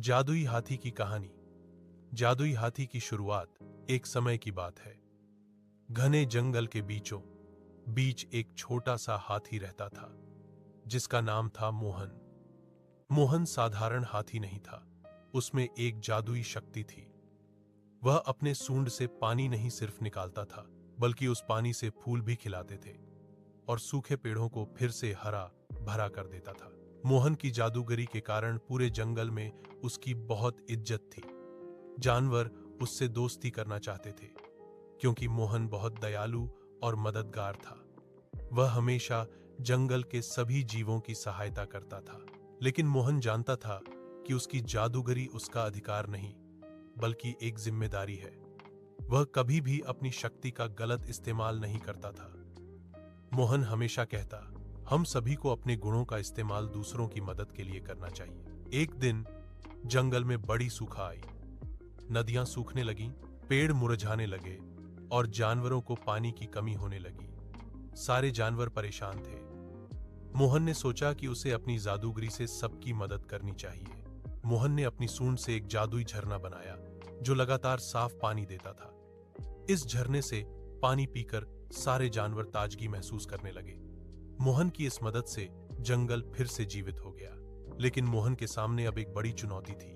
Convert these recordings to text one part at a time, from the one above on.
जादुई हाथी की कहानी। जादुई हाथी की शुरुआत एक समय की बात है। घने जंगल के बीचों बीच एक छोटा सा हाथी रहता था जिसका नाम था मोहन। मोहन साधारण हाथी नहीं था, उसमें एक जादुई शक्ति थी। वह अपने सूंड से पानी नहीं सिर्फ निकालता था, बल्कि उस पानी से फूल भी खिलाते थे और सूखे पेड़ों को फिर से हरा भरा कर देता था। मोहन की जादूगरी के कारण पूरे जंगल में उसकी बहुत इज्जत थी। जानवर उससे दोस्ती करना चाहते थे क्योंकि मोहन बहुत दयालु और मददगार था। वह हमेशा जंगल के सभी जीवों की सहायता करता था। लेकिन मोहन जानता था कि उसकी जादूगरी उसका अधिकार नहीं, बल्कि एक जिम्मेदारी है। वह कभी भी अपनी शक्ति का गलत इस्तेमाल नहीं करता था। मोहन हमेशा कहता, हम सभी को अपने गुणों का इस्तेमाल दूसरों की मदद के लिए करना चाहिए। एक दिन जंगल में बड़ी सूखा आई। नदियां सूखने लगीं, पेड़ मुरझाने लगे और जानवरों को पानी की कमी होने लगी। सारे जानवर परेशान थे। मोहन ने सोचा कि उसे अपनी जादूगरी से सबकी मदद करनी चाहिए। मोहन ने अपनी सूंड से एक जादुई झरना बनाया जो लगातार साफ पानी देता था। इस झरने से पानी पीकर सारे जानवर ताजगी महसूस करने लगे। मोहन की इस मदद से जंगल फिर से जीवित हो गया। लेकिन मोहन के सामने अब एक बड़ी चुनौती थी।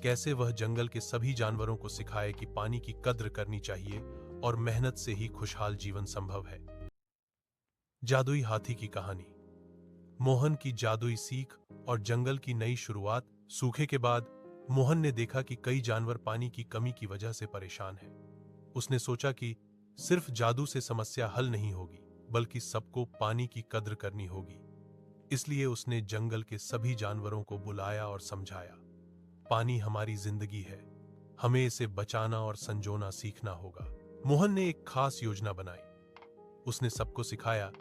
कैसे वह जंगल के सभी जानवरों को सिखाए कि पानी की कद्र करनी चाहिए और मेहनत से ही खुशहाल जीवन संभव है। जादुई हाथी की कहानी। मोहन की जादुई सीख और जंगल की नई शुरुआत। सूखे के बाद मोहन ने देखा कि कई जानवर पानी की कमी की वजह से परेशान हैं। उसने सोचा कि सिर्फ जादू से समस्या हल नहीं होगी, बल्कि सबको पानी की कद्र करनी होगी। इसलिए उसने जंगल के सभी जानवरों को बुलाया और समझाया, पानी हमारी जिंदगी है, हमें इसे बचाना और संजोना सीखना होगा। मोहन ने एक खास योजना बनाई। उसने सबको सिखाया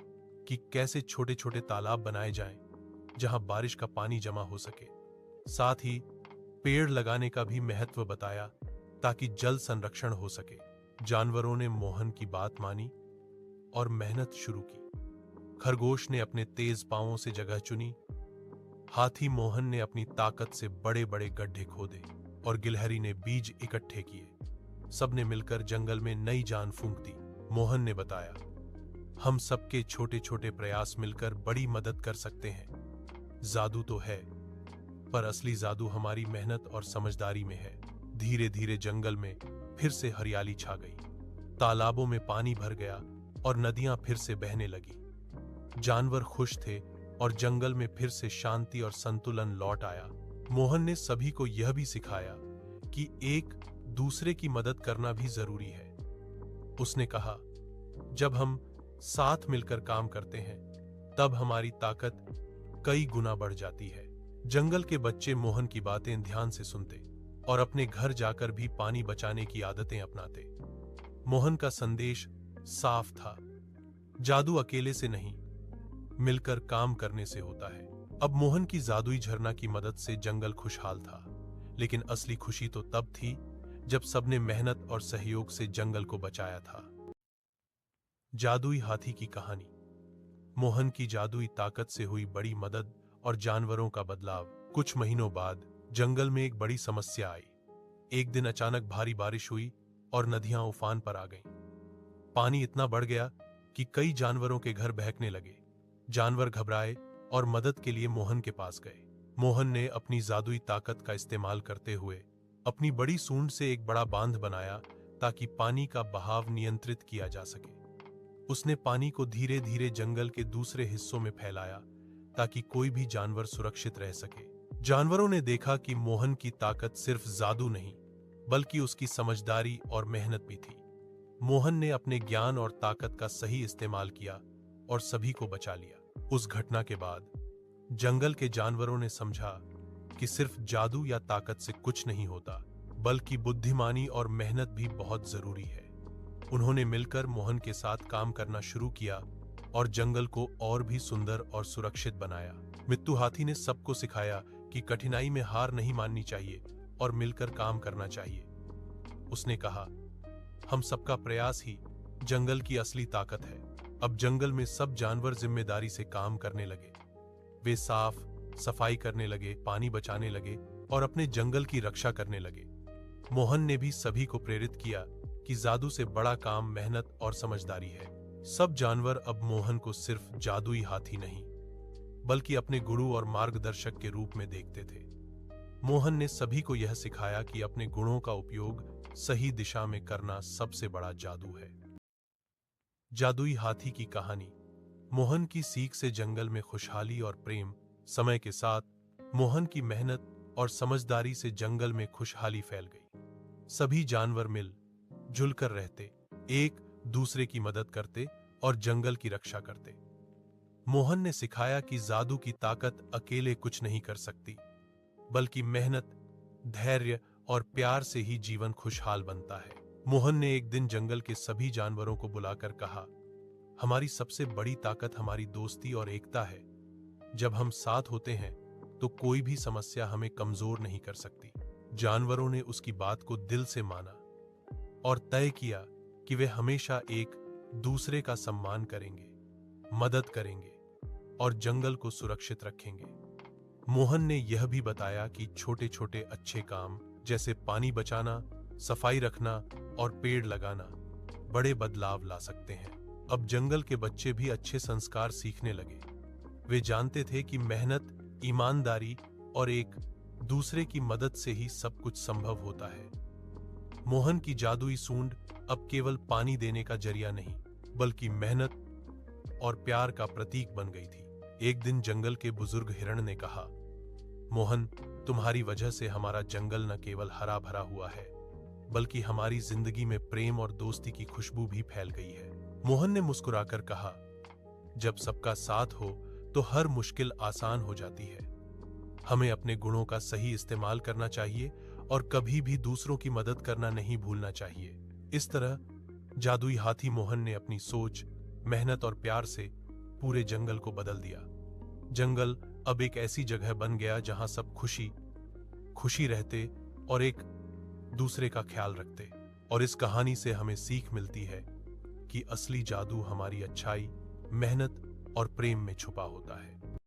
कि कैसे छोटे छोटे तालाब बनाए जाएं, जहां बारिश का पानी जमा हो सके। साथ ही पेड़ लगाने का भी महत्व बताया ताकि जल संरक्षण हो सके। जानवरों ने मोहन की बात मानी और मेहनत शुरू की। खरगोश ने अपने तेज पांवों से जगह चुनी। हाथी मोहन ने अपनी ताकत से बड़े बड़े गड्ढे खोदे और गिलहरी ने बीज इकट्ठे किए। सबने मिलकर जंगल में नई जान फूंक दी। मोहन ने बताया, हम सबके छोटे छोटे प्रयास मिलकर बड़ी मदद कर सकते हैं। जादू तो है, पर असली जादू हमारी मेहनत और समझदारी में है। धीरे धीरे जंगल में फिर से हरियाली छा गई। तालाबों में पानी भर गया और नदियां फिर से बहने लगी। जानवर खुश थे और जंगल में फिर से शांति और संतुलन लौट आया। मोहन ने सभी को यह भी सिखाया कि एक दूसरे की मदद करना भी जरूरी है। उसने कहा, जब हम साथ मिलकर काम करते हैं, तब हमारी ताकत कई गुना बढ़ जाती है। जंगल के बच्चे मोहन की बातें ध्यान से सुनते और अपने घर जाकर भी पानी बचाने की आदतें अपनाते। मोहन का संदेश साफ था, जादू अकेले से नहीं, मिलकर काम करने से होता है। अब मोहन की जादुई झरना की मदद से जंगल खुशहाल था, लेकिन असली खुशी तो तब थी जब सबने मेहनत और सहयोग से जंगल को बचाया था। जादुई हाथी की कहानी। मोहन की जादुई ताकत से हुई बड़ी मदद और जानवरों का बदलाव। कुछ महीनों बाद जंगल में एक बड़ी समस्या आई। एक दिन अचानक भारी बारिश हुई और नदियां उफान पर आ गईं। पानी इतना बढ़ गया कि कई जानवरों के घर बहकने लगे। जानवर घबराए और मदद के लिए मोहन के पास गए। मोहन ने अपनी जादुई ताकत का इस्तेमाल करते हुए अपनी बड़ी सूंड से एक बड़ा बांध बनाया ताकि पानी का बहाव नियंत्रित किया जा सके। उसने पानी को धीरे धीरे जंगल के दूसरे हिस्सों में फैलाया ताकि कोई भी जानवर सुरक्षित रह सके। जानवरों ने देखा कि मोहन की ताकत सिर्फ जादू नहीं, बल्कि उसकी समझदारी और मेहनत भी थी। मोहन ने अपने ज्ञान और ताकत का सही इस्तेमाल किया और सभी को बचा लिया। उस घटना के बाद जंगल के जानवरों ने समझा कि सिर्फ जादू या ताकत से कुछ नहीं होता, बल्कि बुद्धिमानी और मेहनत भी बहुत जरूरी है। उन्होंने मिलकर मोहन के साथ काम करना शुरू किया और जंगल को और भी सुंदर और सुरक्षित बनाया। मित्तू हाथी ने सबको सिखाया कि कठिनाई में हार नहीं माननी चाहिए और मिलकर काम करना चाहिए। उसने कहा, हम सबका प्रयास ही जंगल की असली ताकत है। अब जंगल में सब जानवर जिम्मेदारी से काम करने लगे। वे साफ सफाई करने लगे, पानी बचाने लगे और अपने जंगल की रक्षा करने लगे। मोहन ने भी सभी को प्रेरित किया कि जादू से बड़ा काम मेहनत और समझदारी है। सब जानवर अब मोहन को सिर्फ जादुई हाथी नहीं, बल्कि अपने गुरु और मार्गदर्शक के रूप में देखते थे। मोहन ने सभी को यह सिखाया कि अपने गुणों का उपयोग सही दिशा में करना सबसे बड़ा जादू है। जादुई हाथी की कहानी। मोहन की सीख से जंगल में खुशहाली और प्रेम। समय के साथ मोहन की मेहनत और समझदारी से जंगल में खुशहाली फैल गई। सभी जानवर मिल जुलकर रहते, एक दूसरे की मदद करते और जंगल की रक्षा करते। मोहन ने सिखाया कि जादू की ताकत अकेले कुछ नहीं कर सकती, बल्कि मेहनत, धैर्य और प्यार से ही जीवन खुशहाल बनता है। मोहन ने एक दिन जंगल के सभी जानवरों को बुलाकर कहा, हमारी सबसे बड़ी ताकत हमारी दोस्ती और एकता है। जब हम साथ होते हैं तो कोई भी समस्या हमें कमजोर नहीं कर सकती। जानवरों ने उसकी बात को दिल से माना और तय किया कि वे हमेशा एक दूसरे का सम्मान करेंगे, मदद करेंगे और जंगल को सुरक्षित रखेंगे। मोहन ने यह भी बताया कि छोटे छोटे अच्छे काम जैसे पानी बचाना, सफाई रखना और पेड़ लगाना बड़े बदलाव ला सकते हैं। अब जंगल के बच्चे भी अच्छे संस्कार सीखने लगे। वे जानते थे कि मेहनत, ईमानदारी और एक दूसरे की मदद से ही सब कुछ संभव होता है। मोहन की जादुई सूंड अब केवल पानी देने का जरिया नहीं, बल्कि मेहनत और प्यार का प्रतीक बन गई थी। एक दिन जंगल के बुजुर्ग हिरण ने कहा, मोहन, तुम्हारी वजह से हमारा जंगल न केवल हरा भरा हुआ है, बल्कि हमारी जिंदगी में प्रेम और दोस्ती की खुशबू भी फैल गई है। मोहन ने मुस्कुराकर कहा, जब सबका साथ हो तो हर मुश्किल आसान हो जाती है। हमें अपने गुणों का सही इस्तेमाल करना चाहिए और कभी भी दूसरों की मदद करना नहीं भूलना चाहिए। इस तरह जादुई हाथी मोहन ने अपनी सोच, मेहनत और प्यार से पूरे जंगल को बदल दिया। जंगल अब एक ऐसी जगह बन गया जहां सब खुशी रहते और एक दूसरे का ख्याल रखते। और इस कहानी से हमें सीख मिलती है कि असली जादू हमारी अच्छाई, मेहनत और प्रेम में छुपा होता है।